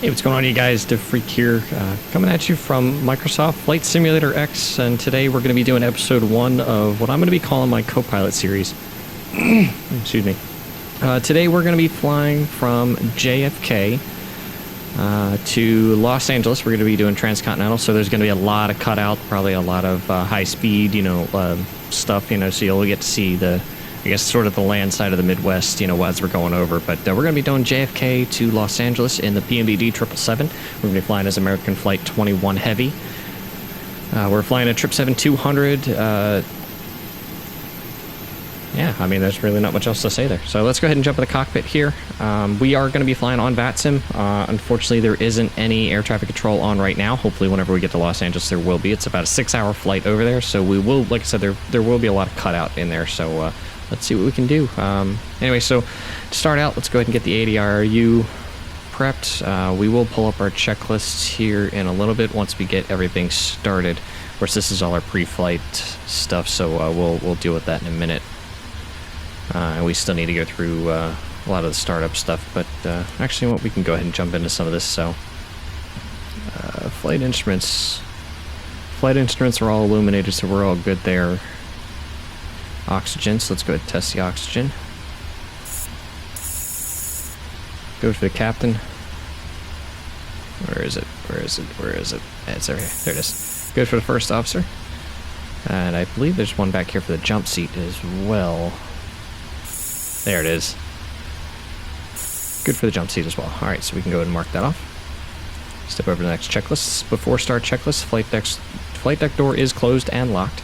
Hey, what's going on, you guys? DevFreak here, coming at you from Microsoft Flight Simulator X, and today we're going to be doing episode 1 of what I'm going to be calling my Copilot series. Excuse me. Today we're going to be flying from JFK to Los Angeles. We're going to be doing transcontinental, so there's going to be a lot of cutout, probably a lot of high speed, stuff, so you'll get to see I guess sort of the land side of the Midwest, as we're going over. But we're going to be doing JFK to Los Angeles in the PMDG 777. We're going to be flying as American Flight 21 Heavy. We're flying a 777-200. Yeah, I mean, there's really not much else to say there. So let's go ahead and jump in the cockpit here. We are going to be flying on VATSIM. Unfortunately, there isn't any air traffic control on right now. Hopefully, whenever we get to Los Angeles, there will be. It's about a 6-hour flight over there, so we will, like I said, there will be a lot of cutout in there. So let's see what we can do. Anyway, so to start out, let's go ahead and get the ADIRU prepped. We will pull up our checklists here in a little bit once we get everything started. Of course, this is all our pre-flight stuff, so we'll deal with that in a minute. And we still need to go through a lot of the startup stuff, but actually, we can go ahead and jump into some of this. So, flight instruments are all illuminated, so we're all good there. Oxygen, so let's go ahead and test the oxygen. Go for the captain. Where is it? It's over here. There it is. Good for the first officer. And I believe there's one back here for the jump seat as well. There it is. Good for the jump seat as well. Alright, so we can go ahead and mark that off. Step over to the next checklist. Before start checklist, flight deck door is closed and locked.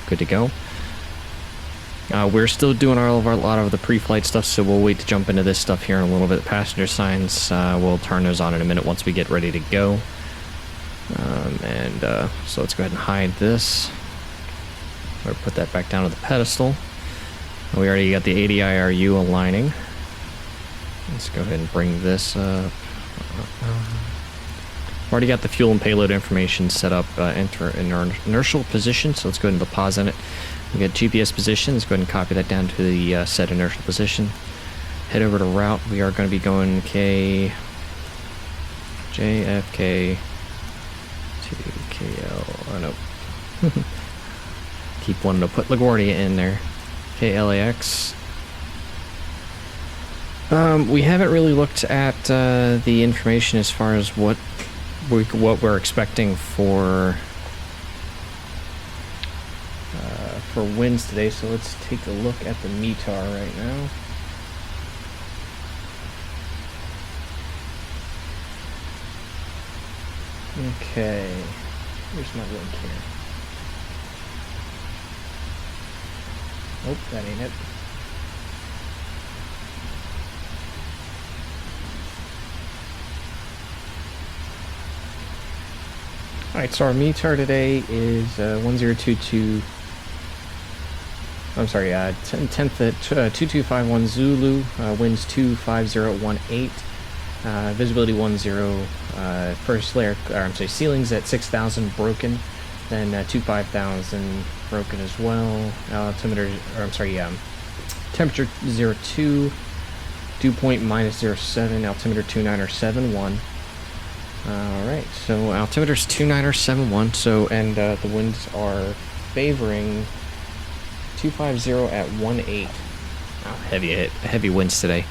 Good to go. We're still doing a lot of the pre-flight stuff, so we'll wait to jump into this stuff here in a little bit. Passenger signs, we'll turn those on in a minute once we get ready to go. So let's go ahead and hide this. Or put that back down to the pedestal. We already got the ADIRU aligning. Let's go ahead and bring this up. Already got the fuel and payload information set up in inertial position, so let's go ahead and pause on it. We got GPS position. Let's go ahead and copy that down to the set inertial position. Head over to route. We are going to be going JFK to KL. Oh no. Keep wanting to put LaGuardia in there. KLAX. We haven't really looked at the information as far as what we're expecting for winds today. So let's take a look at the METAR right now. Okay, here's my link here. Nope, that ain't it. Alright, so our METAR today is 1022. I'm sorry, 10th at 2251 Zulu, winds 25018, visibility 10, first layer, ceilings at 6,000 broken, then 25,000 broken as well. Temperature 02, dew point -07, altimeter 2971. Alright, so altimeter's 2971, so, and the winds are favoring 250 at 18. Wow, heavy winds today.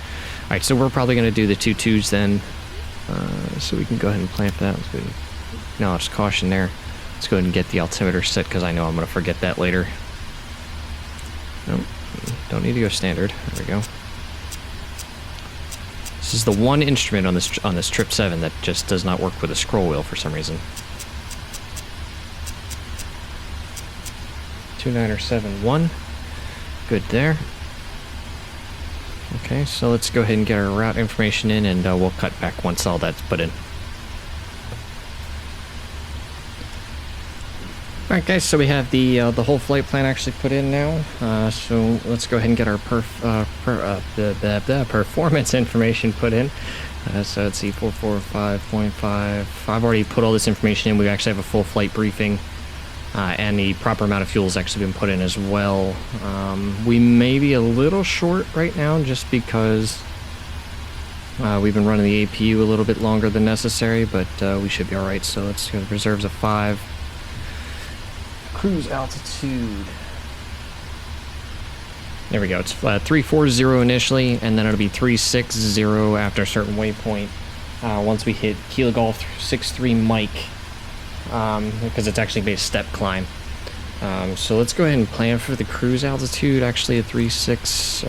Alright, so we're probably going to do the 22s then, so we can go ahead and plan for that. Let's go ahead and acknowledge caution there. Let's go ahead and get the altimeter set, because I know I'm going to forget that later. Nope, don't need to go standard. There we go. This is the one instrument on this Trip 7 that just does not work with a scroll wheel for some reason. 2971. Good there. Okay, so let's go ahead and get our route information in, and we'll cut back once all that's put in. Alright guys, so we have the whole flight plan actually put in now. So let's go ahead and get our performance information put in. So let's see, 445.5. I've already put all this information in. We actually have a full flight briefing. And the proper amount of fuel has actually been put in as well. We may be a little short right now just because We've been running the APU a little bit longer than necessary, but we should be alright. So let's go to reserves of 5. Cruise altitude. There we go. It's 340 initially, and then it'll be 360 after a certain waypoint. Once we hit Kilo Golf 63 Mike, because it's actually a step climb. So let's go ahead and plan for the cruise altitude. Actually, at 360.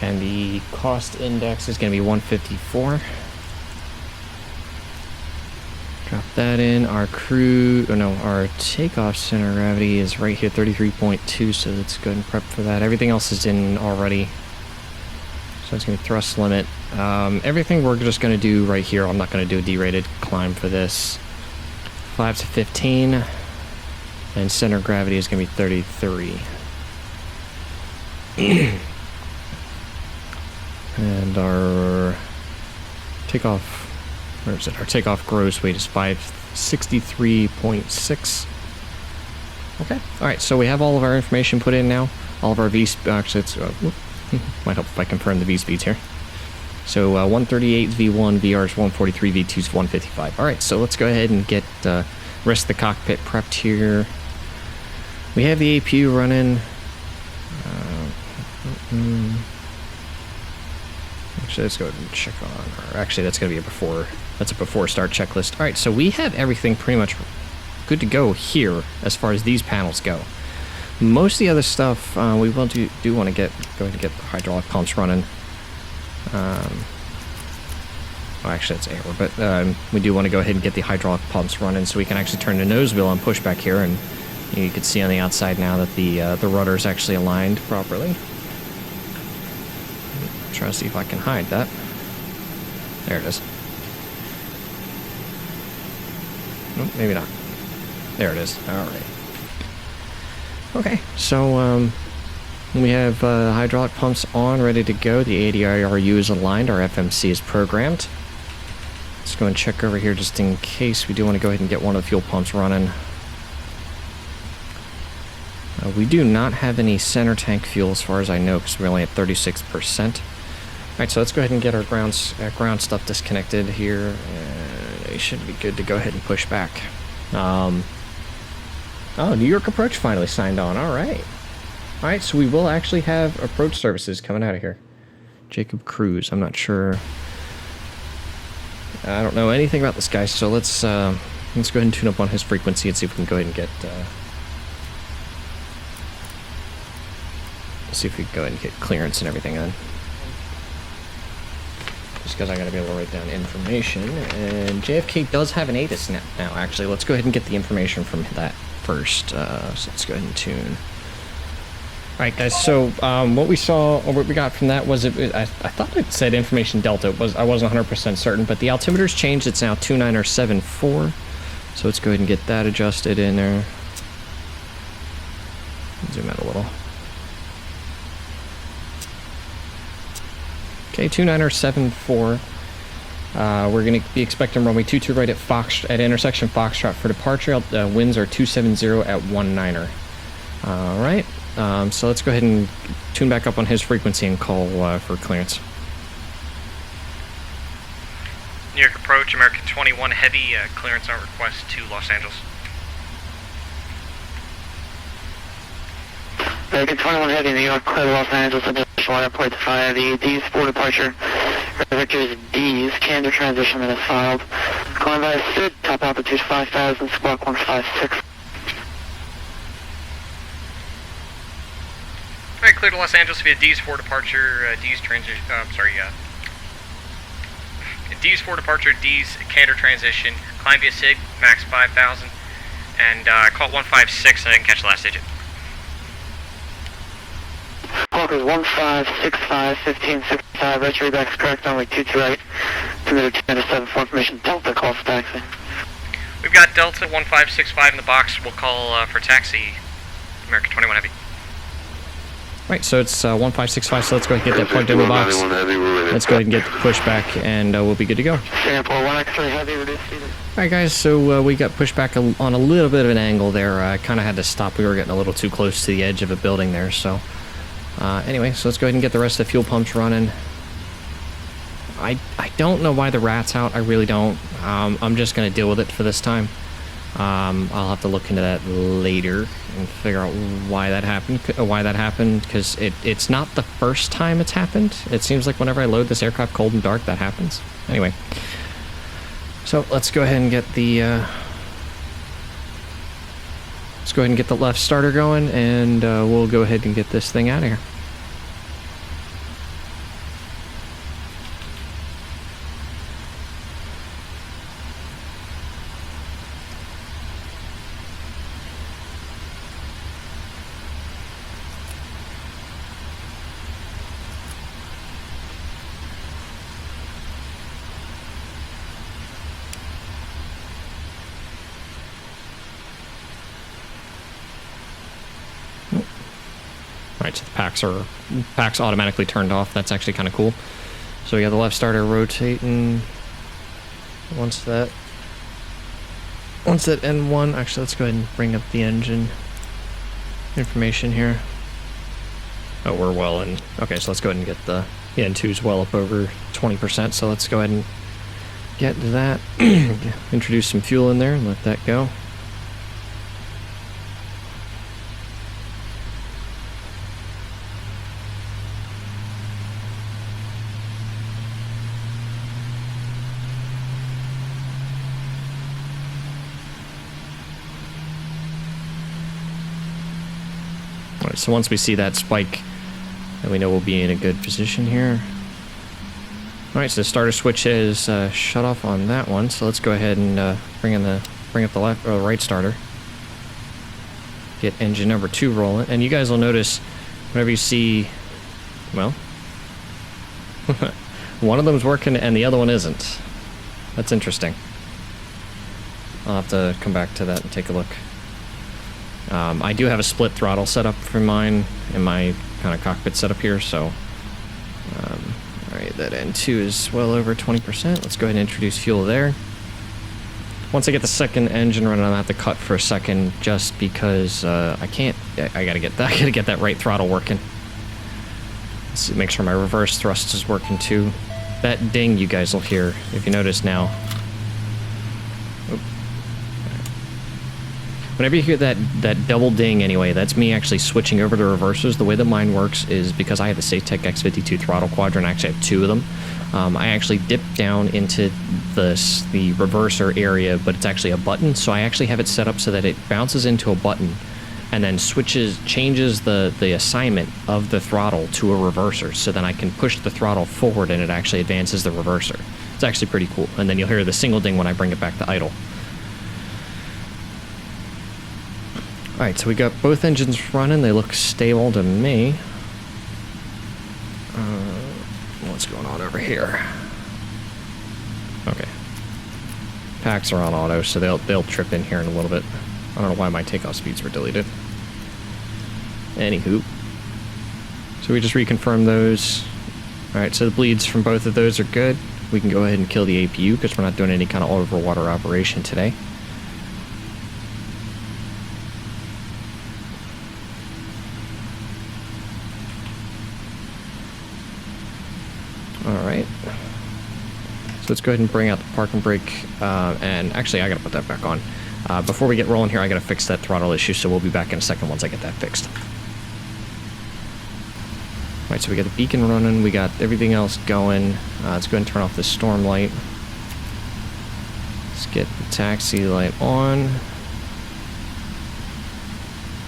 And the cost index is going to be 154. Drop that in. Our our takeoff center of gravity is right here, 33.2. So let's go ahead and prep for that. Everything else is in already. So it's going to be thrust limit. Everything we're just going to do right here. I'm not going to do a derated climb for this. 5 to 15. And center of gravity is going to be 33. And our takeoff, where is it? Our takeoff gross weight is 563.6. Okay. All right. So we have all of our information put in now. All of our actually, it's might help if I confirm the V speeds here. So 138 is V1, VR is 143, V2 is 155. All right. So let's go ahead and get rest of the cockpit prepped here. We have the APU running. Actually, let's go ahead and check on. Or actually, that's going to be a before start checklist. All right, so we have everything pretty much good to go here as far as these panels go. Most of the other stuff we will do want to go ahead and get the hydraulic pumps running. Well, actually, that's air, but we do want to go ahead and get the hydraulic pumps running so we can actually turn the nose wheel on pushback here, and you can see on the outside now that the rudder is actually aligned properly. Try to see if I can hide that. There it is. Nope, maybe not. There it is. All right. Okay, so we have hydraulic pumps on, ready to go. The ADIRU is aligned. Our FMC is programmed. Let's go and check over here just in case we do want to go ahead and get one of the fuel pumps running. We do not have any center tank fuel as far as I know because we're only at 36%. Alright, so let's go ahead and get our ground stuff disconnected here. It should be good to go ahead and push back. Oh, New York approach finally signed on. Alright. Alright, so we will actually have approach services coming out of here. Jacob Cruz, I'm not sure. I don't know anything about this guy, so let's go ahead and tune up on his frequency and see if we can go ahead and get... see if we can go ahead and get clearance and everything on. Just because I gotta be able to write down information. And JFK does have an ATIS now, actually. Let's go ahead and get the information from that first. So let's go ahead and tune. Alright guys, so what we saw, or what we got from that was, I thought it said information delta. I wasn't 100% certain, but the altimeter's changed. It's now 2974. So let's go ahead and get that adjusted in there. Zoom out a little. Okay, 2974. We're going to be expecting runway 22 right at intersection Foxtrot for departure. Winds are 270 at 19er. All right. So let's go ahead and tune back up on his frequency and call for clearance. New York approach, American 21 heavy, clearance on request to Los Angeles. American 21 heavy, New York, clear to Los Angeles, additional airport to fire the D's for departure. Victor's D's, Canada transition that is filed. Going by SID, top altitude 5,000, squawk 156. Alright, clear to Los Angeles via D's for departure, D's transition, D's for departure, D's Canada transition, climb via SIG, max 5,000, and I caught 156 and I didn't catch the last digit. Walkers 1565, 1565, right your back's correct, only 22 right, committed 10-7 formation, Delta, call for taxi. We've got Delta 1565 in the box, we'll call for taxi, American 21 heavy. Right, so it's 1565, so let's go ahead and get that plugged in the box. Let's go ahead and get the pushback, and we'll be good to go. Sample 1 X-ray heavy, reduced speed. Alright guys, so we got pushback on a little bit of an angle there. I kind of had to stop. We were getting a little too close to the edge of a building there, so Anyway, so let's go ahead and get the rest of the fuel pumps running. I don't know why the rat's out. I really don't. I'm just going to deal with it for this time. I'll have to look into that later and figure out why that happened. Because it's not the first time it's happened. It seems like whenever I load this aircraft cold and dark, that happens. Anyway, so let's go ahead and get the left starter going, and we'll go ahead and get this thing out of here. Right, so the packs automatically turned off. That's actually kind of cool. So we got the left starter rotating. Once that N1, actually let's go ahead and bring up the engine information here. Oh, we're well in. Okay, so let's go ahead and get the N2's well up over 20%. So let's go ahead and get that. Introduce some fuel in there and let that go. Alright, so once we see that spike, then we know we'll be in a good position here. Alright, so the starter switch is shut off on that one, so let's go ahead and bring up the right starter. Get engine number 2 rolling, and you guys will notice whenever you see, well, one of them's working and the other one isn't. That's interesting. I'll have to come back to that and take a look. I do have a split throttle set up for mine in my kind of cockpit setup here, so alright, that N2 is well over 20%. Let's go ahead and introduce fuel there. Once I get the second engine running, I'll have to cut for a second just because I gotta get that right throttle working. Let's make sure my reverse thrust is working too. That ding you guys will hear, if you notice now. Whenever you hear that double ding anyway, that's me actually switching over to reversers. The way that mine works is because I have the SafeTech X52 throttle quadrant. I actually have 2 of them. I actually dip down into the reverser area, but it's actually a button. So I actually have it set up so that it bounces into a button and then changes the assignment of the throttle to a reverser. So then I can push the throttle forward and it actually advances the reverser. It's actually pretty cool. And then you'll hear the single ding when I bring it back to idle. Alright, so we got both engines running. They look stable to me. What's going on over here? Okay. Packs are on auto, so they'll trip in here in a little bit. I don't know why my takeoff speeds were deleted. Anywho. So we just reconfirmed those. Alright, so the bleeds from both of those are good. We can go ahead and kill the APU because we're not doing any kind of over-water operation today. Alright, so let's go ahead and bring out the parking brake, and actually I gotta put that back on. Before we get rolling here, I gotta fix that throttle issue, so we'll be back in a second once I get that fixed. Alright, so we got the beacon running, we got everything else going. Let's go ahead and turn off this storm light. Let's get the taxi light on.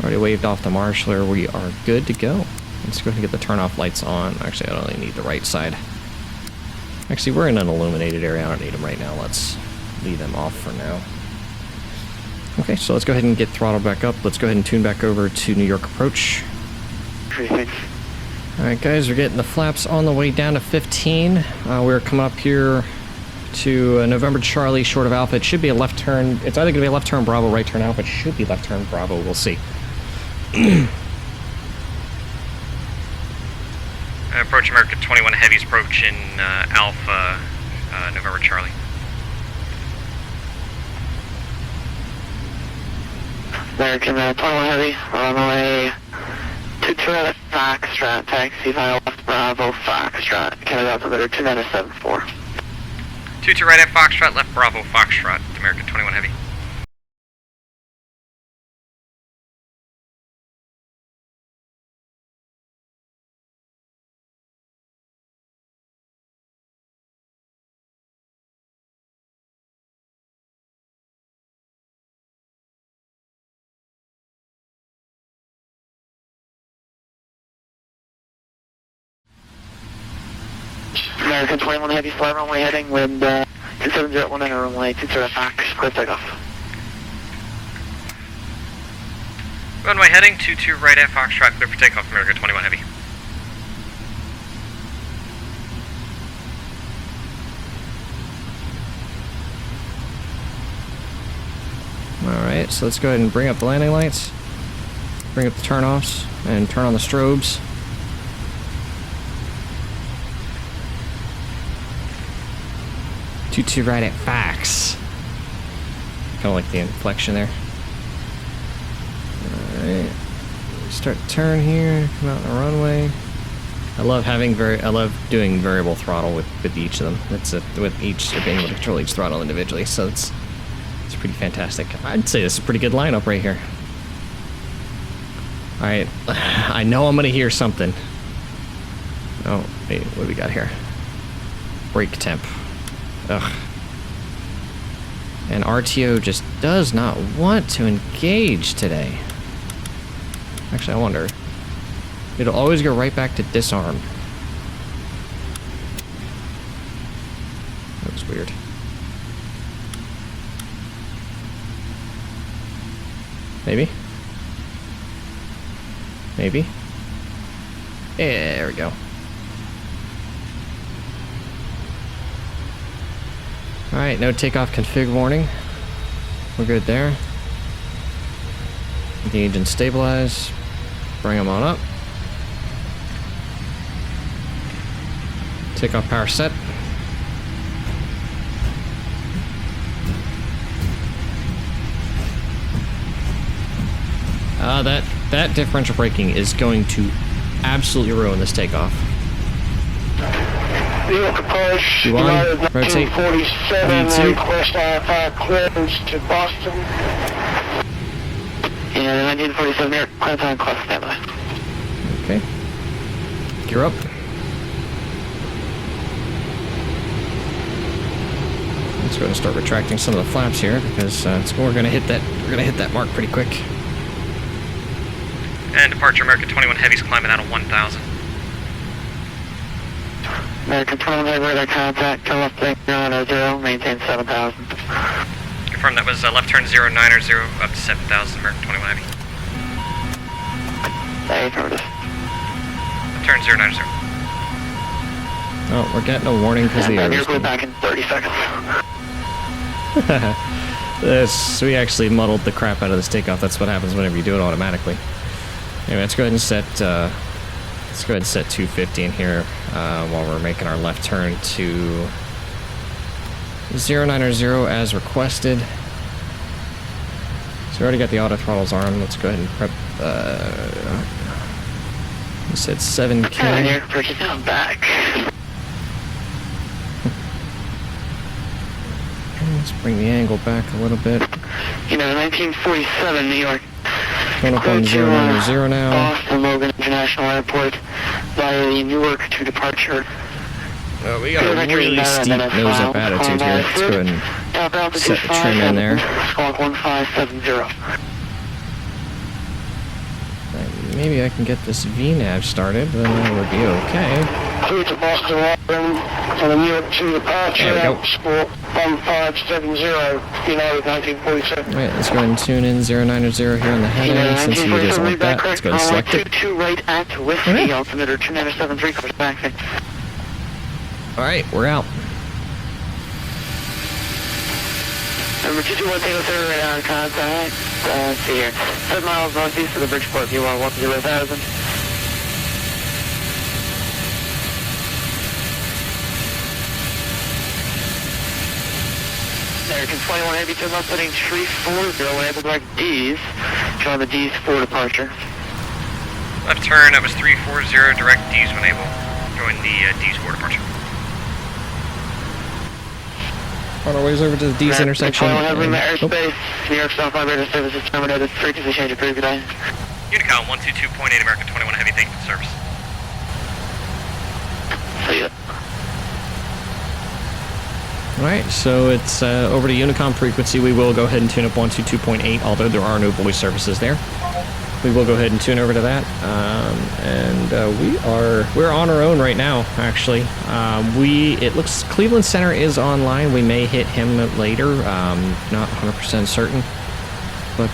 Already waved off the marshaller, we are good to go. Let's go ahead and get the turn off lights on. Actually, I only need the right side. Actually, we're in an illuminated area. I don't need them right now. Let's leave them off for now. Okay, so let's go ahead and get throttle back up. Let's go ahead and tune back over to New York approach. Alright guys, we're getting the flaps on the way down to 15. We're coming up here to November Charlie, short of Alpha. It should be a left turn. It's either going to be a left turn Bravo, right turn Alpha. It should be left turn Bravo. We'll see. Approach America 21 Heavy's approaching Alpha, November Charlie. American 21 Heavy, runway 22 right at Foxtrot, taxi via left Bravo Foxtrot, Canada altimeter 2974. 22 right at Foxtrot, left Bravo Foxtrot, American 21 Heavy. American 21 Heavy, flight runway heading with 270 at 19 runway 22 at Fox, clear takeoff. Runway heading, 22 right at Foxtrot, clear for takeoff, American 21 Heavy. Alright, so let's go ahead and bring up the landing lights, bring up the turn-offs, and turn on the strobes. Two right at Fox. Kind of like the inflection there. Alright. Start to turn here, come out on the runway. I love doing variable throttle with each of them. With each being able to control each throttle individually, so it's pretty fantastic. I'd say this is a pretty good lineup right here. Alright, I know I'm gonna hear something. Oh, wait, what do we got here? Brake temp. Ugh. And RTO just does not want to engage today. Actually, I wonder. It'll always go right back to disarm. That was weird. Maybe? Maybe? Yeah, there we go. Alright, no takeoff config warning. We're good there. Engage and stabilize. Bring them on up. Takeoff power set. That differential braking is going to absolutely ruin this takeoff. Push, You on? Rotate. 47, request I-5 clearance to Boston. Yeah, 1947 here, clear time, class standby. Okay. Gear up. Let's go ahead and start retracting some of the flaps here because we're gonna hit that mark pretty quick. And departure American 21 Heavy's climbing out of 1,000. American 21 Heavy, radar contact, turn left bank 090, maintain 7,000. Confirm that was left turn 090 up to 7,000, American 21 Heavy. Affirmative. Left turn 090. Oh, we're getting a warning because the air is We're back in 30 seconds. we actually muddled the crap out of this takeoff. That's what happens whenever you do it automatically. Anyway, let's go ahead and set 250 in here while we're making our left turn to 090 as requested. So we already got the auto throttles on. Let's go ahead and prep. We said 7K. Here, push it down back. Let's bring the angle back a little bit. You know, 1947 New York. Going up on 090 now. Boston Logan International Airport via the Newark to departure. Oh, we got a really steep nose-up attitude here. Let's go ahead and set the trim in there. Squawk 1570. Maybe I can get this VNAV started, then that would be okay. Clear to Boston Logan on the Newark to departure. There we go. Squawk 1570, United 1947. Alright, let's go ahead and tune in 090 here on the heading. Since he doesn't want that, let's go ahead and select it. 22 right at Whiskey, altimeter 2973, course back. Alright, we're out. Number 221 Tango 3 right on contact. Let's see here. 7 miles northeast of the Bridgeport. You are 10,000. American 21 Heavy, turn left heading 340, landed like D's. Showing the D's for departure. Left turn, that was 340, direct D's when able. Join the D's for departure. On our ways over to the D's intersection. Airspace, New York Southbound radar services terminated. Frequency change approved. Good day. Unicom 122.8 American 21 Heavy, thank you for the service. See ya. Alright, so it's over to Unicom frequency. We will go ahead and tune up 122.8, although there are no voice services there. We will go ahead and tune over to that. We're on our own right now, actually. It looks Cleveland Center is online. We may hit him later. Not 100% certain. But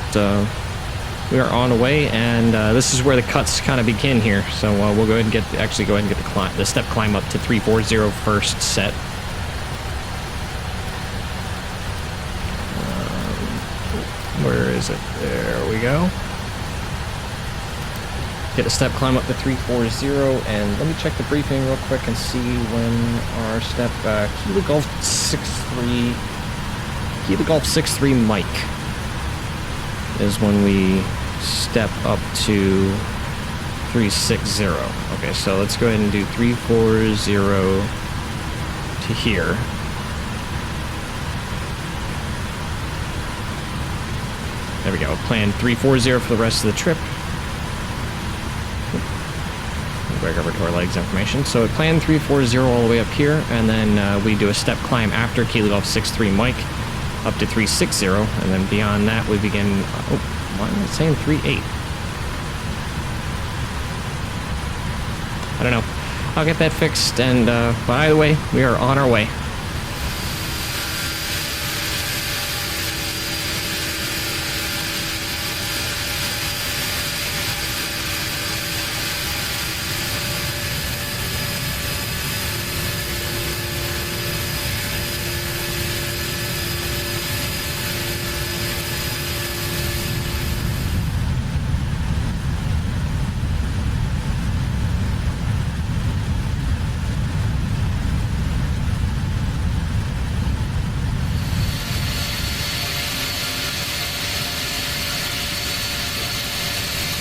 we are on the way, and this is where the cuts kind of begin here. So we'll go ahead and get the step climb up to 340 first set. Where is it? There we go. Get a step climb up to 340, and let me check the briefing real quick and see when our step Kilo Golf 63 Mike is when we step up to 360. Okay, so let's go ahead and do 340 to here. There we go. Plan 340 for the rest of the trip. Back over to our legs information. So plan 340 all the way up here, and then we do a step climb after Kilo Golf 63 Mike up to 360, and then beyond that we begin. Oh, why am I saying 38? I don't know. I'll get that fixed, and by the way, we are on our way.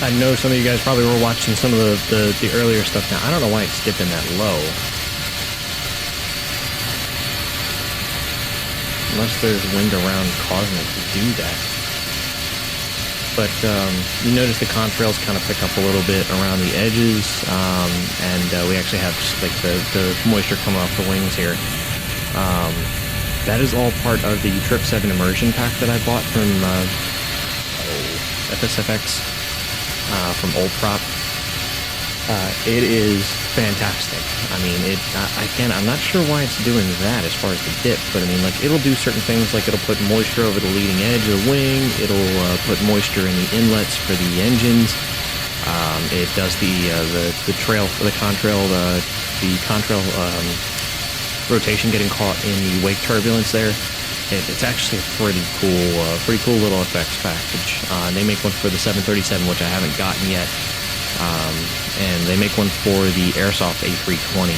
I know some of you guys probably were watching some of the earlier stuff now. I don't know why it's dipping that low. Unless there's wind around causing it to do that. But you notice the contrails kind of pick up a little bit around the edges, and we actually have like the moisture coming off the wings here. That is all part of the Trip 7 immersion pack that I bought from FSFX. From Old Prop. It is fantastic. I mean, again, I'm not sure why it's doing that as far as the dip, but I mean, like, it'll do certain things, like it'll put moisture over the leading edge of the wing, it'll put moisture in the inlets for the engines, it does the trail for the contrail, rotation getting caught in the wake turbulence there. It's actually a pretty cool little effects package. They make one for the 737, which I haven't gotten yet, and they make one for the Airsoft A320,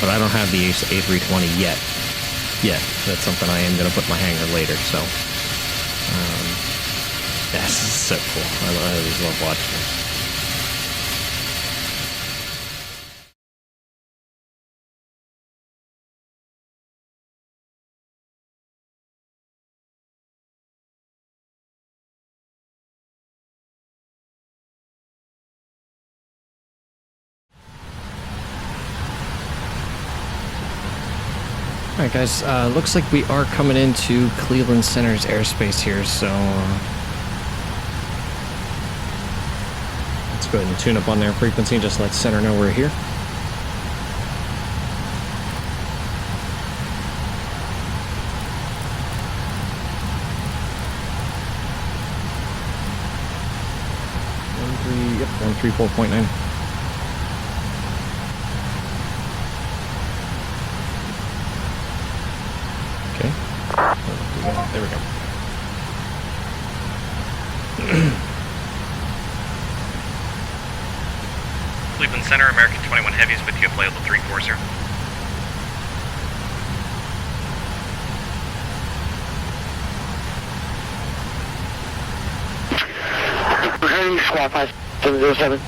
but I don't have the A320 yet. That's something I am going to put in my hangar later. So, this is so cool. I always love watching this. Alright guys, looks like we are coming into Cleveland Center's airspace here, so let's go ahead and tune up on their frequency and just let Center know we're here. Yep, 134.9. Okay. There we go. Cleveland Center, American 21 Heavies with you, playable 340. Returning squawk 5707.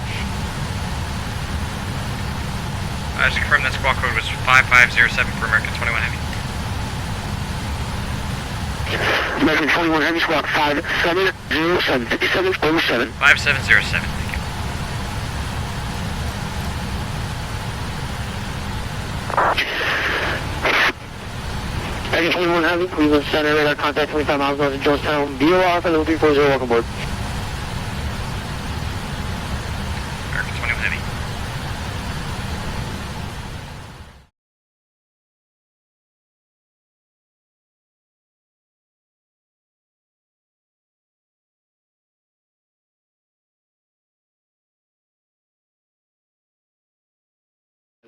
Just confirm that squawk code was 5507 for American 21 Heavy. American 21 Heavy squawk 5707, 5707. 5707, thank you. American 21 Heavy, Cleveland Center, radar contact 25 miles north of Jonestown. BOR for level 340, welcome aboard. American 21 Heavy.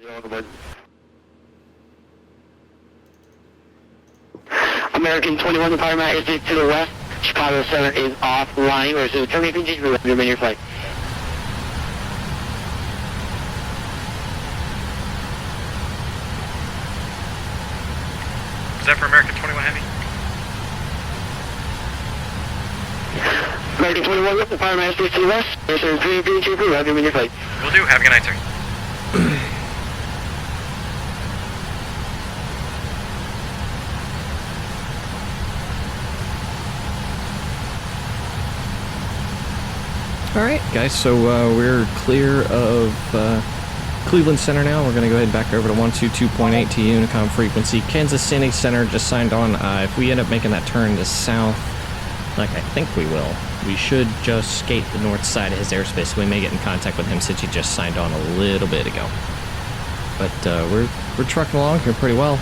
Welcome aboard. American 21, the power mat is to the west. Chicago 7 is offline. We're to terminate PMDG. We will remain your flight. Is that for American 21 Heavy? American 21, the power mat is to the west. We're to terminate PMDG. We will remain your flight. Will do. Have a good night, sir. All right, guys, so we're clear of Cleveland Center now. We're going to go ahead back over to 122.8 to Unicom frequency. Kansas City Center just signed on. If we end up making that turn to south, like I think we will, we should just skate the north side of his airspace. So we may get in contact with him since he just signed on a little bit ago. But we're trucking along here pretty well.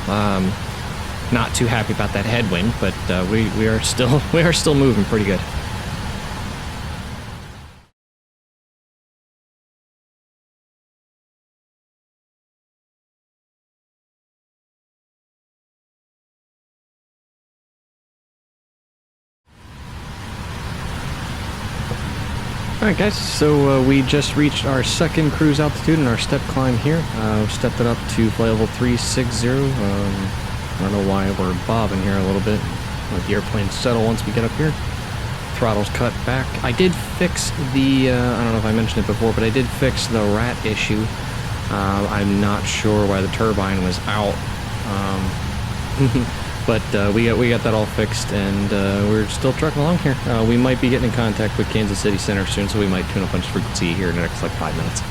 Not too happy about that headwind, but we are still moving pretty good. Alright guys, so we just reached our second cruise altitude in our step climb here. Stepped it up to flight level 360. I don't know why we're bobbing here a little bit. Let the airplane settle once we get up here. Throttle's cut back. I did fix the, I don't know if I mentioned it before, but I did fix the rat issue. I'm not sure why the turbine was out. But we got that all fixed, and we're still trucking along here. We might be getting in contact with Kansas City Center soon, so we might tune up on frequency here in the next like 5 minutes.